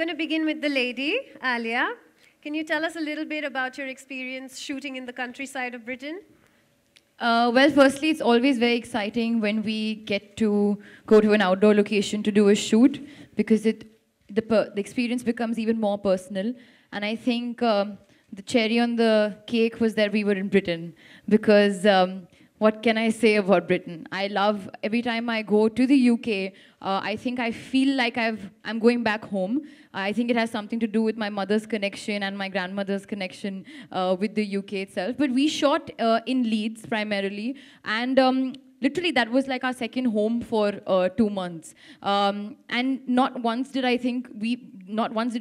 going to begin with the lady, Alia. Can you tell us a little bit about your experience shooting in the countryside of Britain? Well, firstly, it's always very exciting when we get to go to an outdoor location to do a shoot because the experience becomes even more personal. And I think the cherry on the cake was that we were in Britain because what can I say about Britain? I love, every time I go to the UK, I think I feel like I'm going back home. I think it has something to do with my mother's connection and my grandmother's connection with the UK itself. But we shot in Leeds primarily, and literally that was like our second home for 2 months. And not once did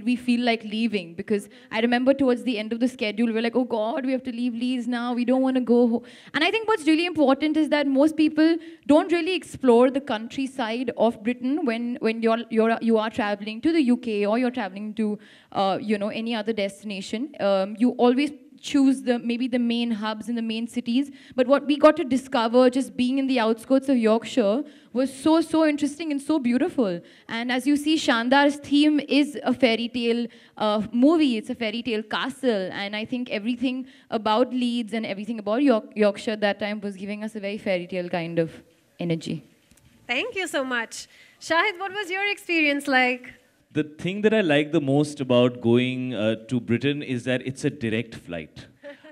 we feel like leaving, because I remember towards the end of the schedule, we were like, oh God, we have to leave Leeds now, we don't want to go. And I think what's really important is that most people don't really explore the countryside of Britain when you are traveling to the UK or you're traveling to any other destination. You always choose maybe the main hubs in the main cities, but what we got to discover just being in the outskirts of Yorkshire was so interesting and so beautiful. And as you see, Shandar's theme is a fairy tale movie. It's a fairy tale castle, and I think everything about Leeds and everything about Yorkshire that time was giving us a very fairy tale kind of energy. Thank you so much. Shahid, what was your experience like? The thing that I like the most about going to Britain is that it's a direct flight.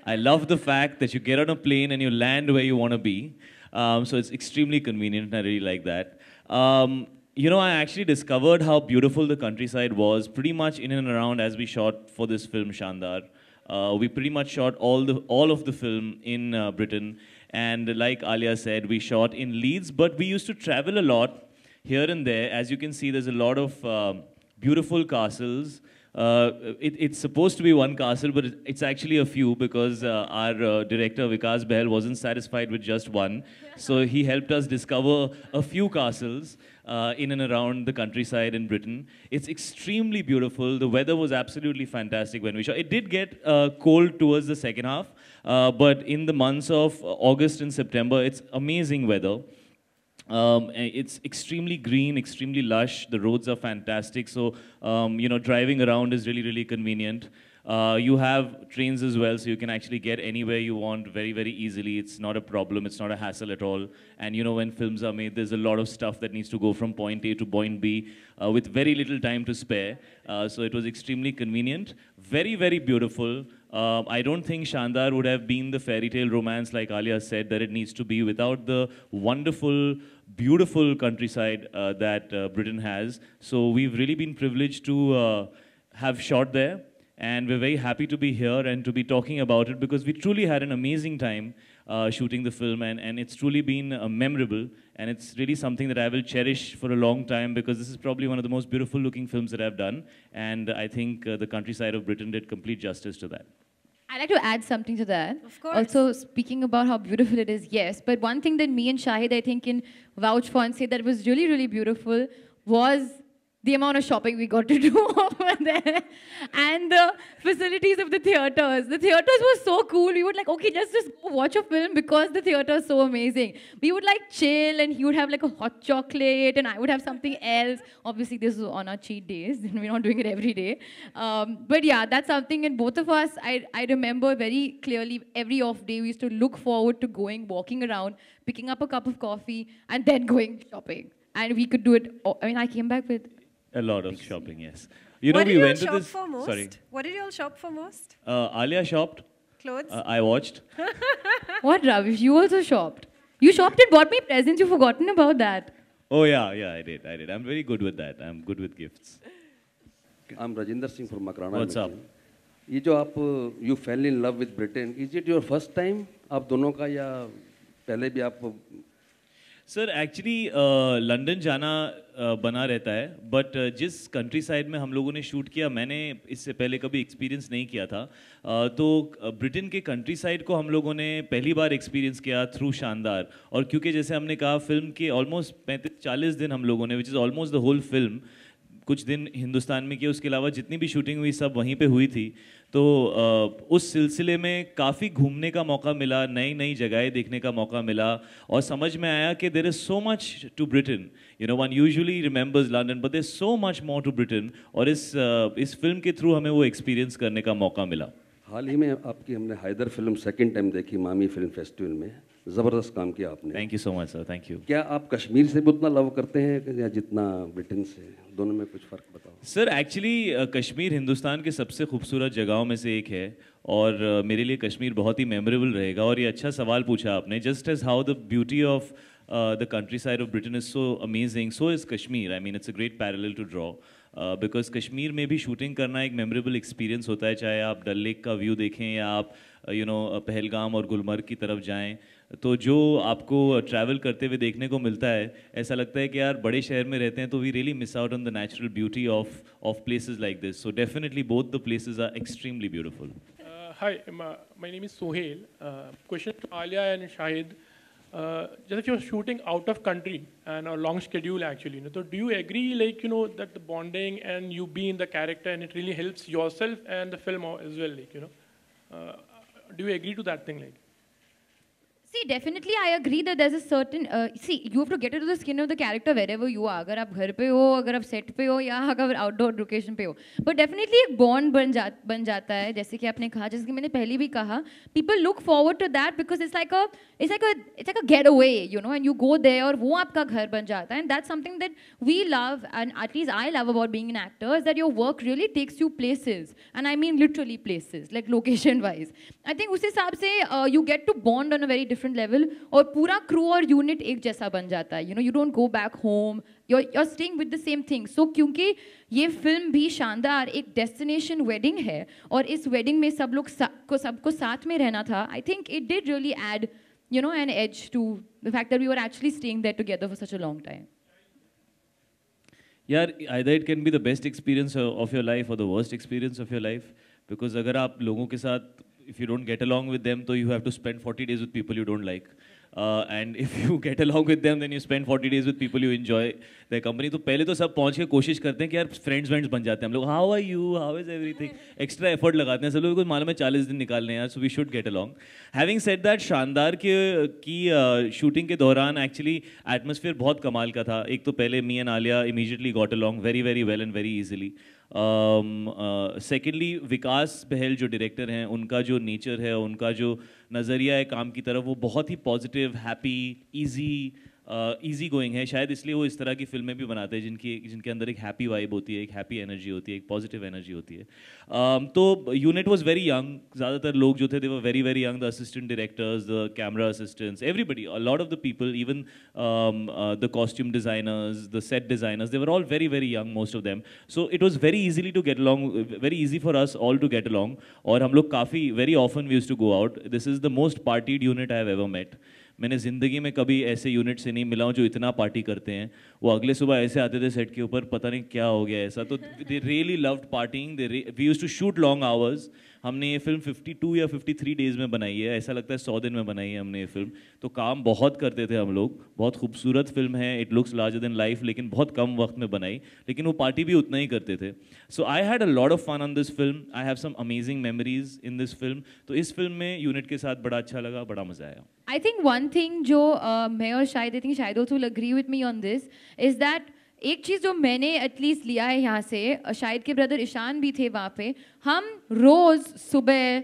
I love the fact that you get on a plane and you land where you want to be. So it's extremely convenient, and I really like that. I actually discovered how beautiful the countryside was pretty much in and around as we shot for this film, Shandar. We pretty much shot all of the film in Britain. And like Alia said, we shot in Leeds, but we used to travel a lot here and there. As you can see, there's a lot of beautiful castles. It's supposed to be one castle, but it's actually a few, because our director Vikas Behl wasn't satisfied with just one. So he helped us discover a few castles in and around the countryside in Britain. It's extremely beautiful. The weather was absolutely fantastic when we shot. It did get cold towards the second half, but in the months of August and September, it's amazing weather. It's extremely green, extremely lush. The roads are fantastic. So, driving around is really convenient. You have trains as well, so you can actually get anywhere you want very easily. It's not a problem. It's not a hassle at all. And, when films are made, there's a lot of stuff that needs to go from point A to point B with very little time to spare. So it was extremely convenient. Very beautiful. I don't think Shandar would have been the fairy tale romance, like Alia said, that it needs to be without the wonderful, beautiful countryside that Britain has. So we've really been privileged to have shot there, and we're very happy to be here and to be talking about it, because we truly had an amazing time shooting the film, and it's truly been memorable, and it's really something that I will cherish for a long time, because this is probably one of the most beautiful looking films that I've done, and I think the countryside of Britain did complete justice to that. I'd like to add something to that. Of course. Also, speaking about how beautiful it is, yes, but one thing that me and Shahid, I think, can vouch for and say that was really beautiful was the amount of shopping we got to do over there, and the facilities of the theaters. The theaters were so cool. We would like, okay, let's just go watch a film because the theater is so amazing. We would like chill, and he would have like a hot chocolate, and I would have something else. Obviously, this was on our cheat days, and we're not doing it every day. But yeah, that's something, and both of us, I remember very clearly every off day, we used to look forward to walking around, picking up a cup of coffee, and then going shopping. And we could do it. I came back with a lot of shopping, yes. What did you all shop for most? Sorry. What did you all shop for most? Alia shopped. Clothes? I watched. What, Ravish? You also shopped. You shopped and bought me presents. You've forgotten about that. Oh, yeah, I did. I'm very good with that. I'm good with gifts. I'm Rajinder Singh from Makrana. What's up? ये जो you fell in love with Britain, is it your first time? आप दोनों का या पहले भी आप? Sir actually London जाना बना रहता है, बट जिस कंट्री साइड में हम लोगों ने शूट किया, मैंने इससे पहले कभी एक्सपीरियंस नहीं किया था, तो ब्रिटेन के कंट्री साइड को हम लोगों ने पहली बार एक्सपीरियंस किया थ्रू शानदार। और क्योंकि जैसे हमने कहा, फिल्म के ऑलमोस्ट 35-40 दिन हम लोगों ने, which is almost the whole film, कुछ दिन हिंदुस्तान में किया, उसके अलावा जितनी भी शूटिंग हुई सब वहीं पे हुई थी। तो उस सिलसिले में काफ़ी घूमने का मौका मिला, नई नई जगहें देखने का मौका मिला, और समझ में आया कि there is so much to Britain. You know, one usually remembers London, but there is so much more to Britain. और इस फिल्म के थ्रू हमें वो एक्सपीरियंस करने का मौका मिला. हाल ही में आपकी हमने हैदर फिल्म सेकंड टाइम देखी मामी फिल्म फेस्टिवल में. ज़बरदस्त काम किया आपने. Thank you so much sir, thank you. क्या आप कश्मीर से भी उतना लव करते हैं या जितना ब्रिटेन से? दोनों में कुछ फ़र्क बताओ. सर एक्चुअली कश्मीर हिंदुस्तान के सबसे खूबसूरत जगहों में से एक है, और मेरे लिए कश्मीर बहुत ही मेमोरेबल रहेगा. और ये अच्छा सवाल पूछा आपने. Just as how the beauty of the countryside of Britain is so amazing, so is Kashmir. I mean it's a great parallel to draw, because Kashmir में भी शूटिंग करना एक मेमोरेबल एक्सपीरियंस होता है, चाहे आप डल लेक का व्यू देखें या आप पहलगाम और गुलमर्ग की तरफ जाएं. तो जो आपको ट्रैवल करते हुए देखने को मिलता है, ऐसा लगता है कि यार बड़े शहर में रहते हैं तो we really miss out on the natural beauty of places like this. So definitely both the places are extremely beautiful. Hi, my name is Sohail. Question to Alia and Shahid. Just if you're shooting out of country and a long schedule actually, so do you agree that the bonding and you be in the character and it really helps yourself and the film as well, do you agree to that thing See, definitely I agree that there's a certain, you have to get into the skin of the character wherever you are. अगर आप घर पे हो, अगर आप set पे हो, या अगर outdoor location पे हो. But definitely एक bond बन जाता है, जैसे कि आपने कहा, जैसे कि मैंने पहले भी कहा, people look forward to that because it's like a getaway, and you go there और वो आपका घर बन जाता है. And that's something that we love, and at least I love about being an actor, is that your work really takes you places. And I mean literally places, like location wise. I think उस हिसाब से you get to bond on a very different level, और पूरा crew और unit एक जैसा बन जाता है. You don't go back home, you're staying with the same thing. So क्योंकि ये फिल्म भी शानदार एक destination wedding है, और इस wedding में सबको साथ में रहना था, I think it did really add an edge to the fact that we were actually staying there together for such a long time. Yeah, either it can be the best experience of your life or the worst experience of your life, because अगर आप लोगों के साथ, if you don't get along with them, so you have to spend 40 days with people you don't like. And if you get along with them, then you spend 40 days with people you enjoy their company. तो पहले तो सब पहुँच के कोशिश करते हैं कि यार फ्रेंड्स बन जाते हैं हम लोग. How are you? How is everything? Extra effort लगाते हैं सब लोग को, मालूम है 40 दिन निकालने हैं यार, so we should get along. Having said that, शानदार की शूटिंग के दौरान एक्चुअली एटमॉस्फेयर बहुत कमाल का था. एक तो पहले me and Alia immediately got along very very well and very easily. Secondly Vikas Bahl जो डायरेक्टर हैं, उनका जो नेचर है, उनका जो नज़रिया है काम की तरफ, वो बहुत ही पॉजिटिव, हैप्पी, ईजी गोइंग है. शायद इसलिए वो इस तरह की फिल्में भी बनाते हैं जिनके अंदर एक हैप्पी वाइब होती है, एक हैप्पी एनर्जी होती है, एक पॉजिटिव एनर्जी होती है. तो यूनिट वाज वेरी यंग. ज़्यादातर लोग जो थे they were very very young. The assistant directors, the camera assistants, everybody, a lot of the people, even the costume designers, the set designers, they were all very very young, most of them. So it was very easily to get along, very easy for us all to get along. और हम लोग काफ़ी very often we used to go out. This is the most partied unit I have ever met. मैंने ज़िंदगी में कभी ऐसे unit से नहीं मिला हूँ जो इतना पार्टी करते हैं. वो अगले सुबह ऐसे आते थे सेट के ऊपर, पता नहीं क्या हो गया ऐसा. तो they really loved parting. We used to shoot long hours. हमने ये फिल्म 52 या 53 डेज़ में बनाई है. ऐसा लगता है 100 दिन में बनाई है हमने ये फिल्म. तो काम बहुत करते थे हम लोग. बहुत खूबसूरत फिल्म है, it looks larger than life, लेकिन बहुत कम वक्त में बनाई. लेकिन वो पार्टी भी उतना ही करते थे. So I had a lot of fun on this film. I have some amazing memories in this film. तो इस फिल्म में यूनिट के साथ बड़ा अच्छा लगा, बड़ा मजा आया. I think one thing जो मैं और शायद, I think शायद also will agree with me on this, is that एक चीज़ जो मैंने एटलीस्ट लिया है यहाँ से, शायद के ब्रदर ईशान भी थे वहाँ पे, हम रोज़ सुबह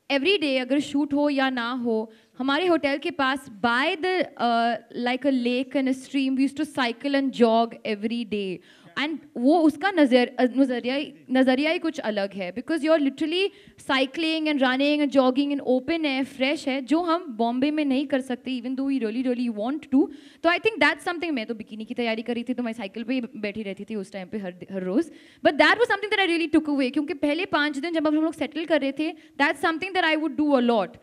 एवरी डे अगर शूट हो या ना हो, हमारे होटल के पास by the like a lake and a stream, we used to cycle and jog every day. And वो उसका नज़रिया ही कुछ अलग है, because you are literally cycling and running and jogging in open air, fresh है, जो हम बॉम्बे में नहीं कर सकते, even though we really really want to. तो आई थिंक दैट्स समथिंग. मैं तो बिकिनी की तैयारी करी थी, तो मैं साइकिल पे ही बैठी रहती थी उस टाइम पे हर रोज़. But that was something that I really took away, क्योंकि पहले 5 दिन जब हम लोग सेटल कर रहे थे, that's something that I would do a lot,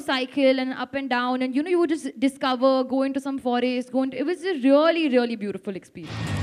cycle and up and down, and you would just discover, go into some forest, it was a really really beautiful experience.